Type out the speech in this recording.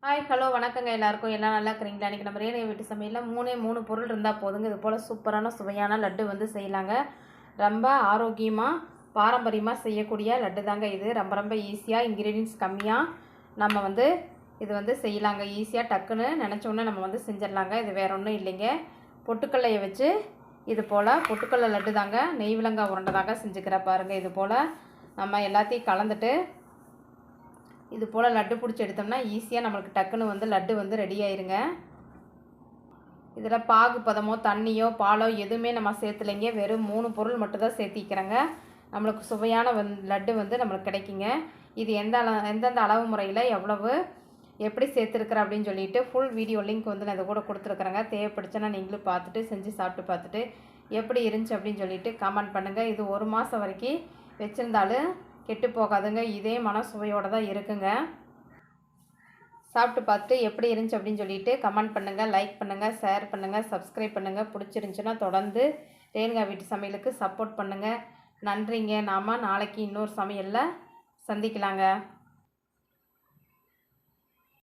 Hi hello வணக்கங்க எல்லாருக்கும். எல்லாம் நல்லா இருக்கிறீங்களா? இன்றைக்கி நம்ம ரேணுகா வீட்டு சமையலில் மூணு பொருள் இருந்தால் போதுங்க. இது போல் சூப்பரான சுவையான லட்டு வந்து செய்யலாங்க. ரொம்ப ஆரோக்கியமாக பாரம்பரியமாக செய்யக்கூடிய லட்டு தாங்க இது. ரொம்ப ரொம்ப ஈஸியாக இன்க்ரீடியன்ஸ் கம்மியாக நம்ம வந்து இது வந்து செய்யலாங்க. ஈஸியாக டக்குன்னு நினச்சோன்னே நம்ம வந்து செஞ்சிடலாங்க. இது வேறு ஒன்றும் இல்லைங்க. பொட்டுக்கல்லையை வச்சு இது போல் பொட்டுக்கல்லை லட்டு தாங்க. நெய் விலங்காய் உருண்டை தாங்க செஞ்சுக்கிற பாருங்கள். இது போல் நம்ம எல்லாத்தையும் கலந்துட்டு இது போல் லட்டு பிடிச்சி எடுத்தோம்னா ஈஸியாக நம்மளுக்கு டக்குன்னு வந்து லட்டு வந்து ரெடி ஆயிருங்க. இதில் பாகு பதமோ தண்ணியோ பாலோ எதுவுமே நம்ம சேர்த்துலைங்க. வெறும் 3 பொருள் மட்டும் தான் சேர்த்திக்கிறேங்க. நம்மளுக்கு சுவையான லட்டு வந்து நம்மளுக்கு கிடைக்குங்க. இது எந்தெந்த அளவு முறையில் எவ்வளவு எப்படி சேர்த்துருக்குறேன் அப்படின்னு சொல்லிட்டு ஃபுல் வீடியோ லிங்க் வந்து நான் இதை கூட கொடுத்துருக்குறேங்க. தேவைப்படுச்சுன்னா நீங்களும் பார்த்துட்டு செஞ்சு சாப்பிட்டு பார்த்துட்டு எப்படி இருந்துச்சு அப்படின்னு சொல்லிட்டு கமெண்ட் பண்ணுங்கள். இது 1 மாதம் வரைக்கும் வச்சுருந்தாலும் கெட்டு போகாதுங்க. இதே மனசுவையோடு தான் இருக்குங்க. சாப்பிட்டு பார்த்துட்டு எப்படி இருந்துச்சு அப்படின்னு சொல்லிட்டு கமெண்ட் பண்ணுங்கள், லைக் பண்ணுங்கள், ஷேர் பண்ணுங்கள், சப்ஸ்கிரைப் பண்ணுங்கள். பிடிச்சிருந்துச்சுன்னா தொடர்ந்து ரேணுகா வீட்டு சமையலுக்கு சப்போர்ட் பண்ணுங்கள். நன்றிங்க. நாம் நாளைக்கு இன்னொரு சமையலில் சந்திக்கலாங்க.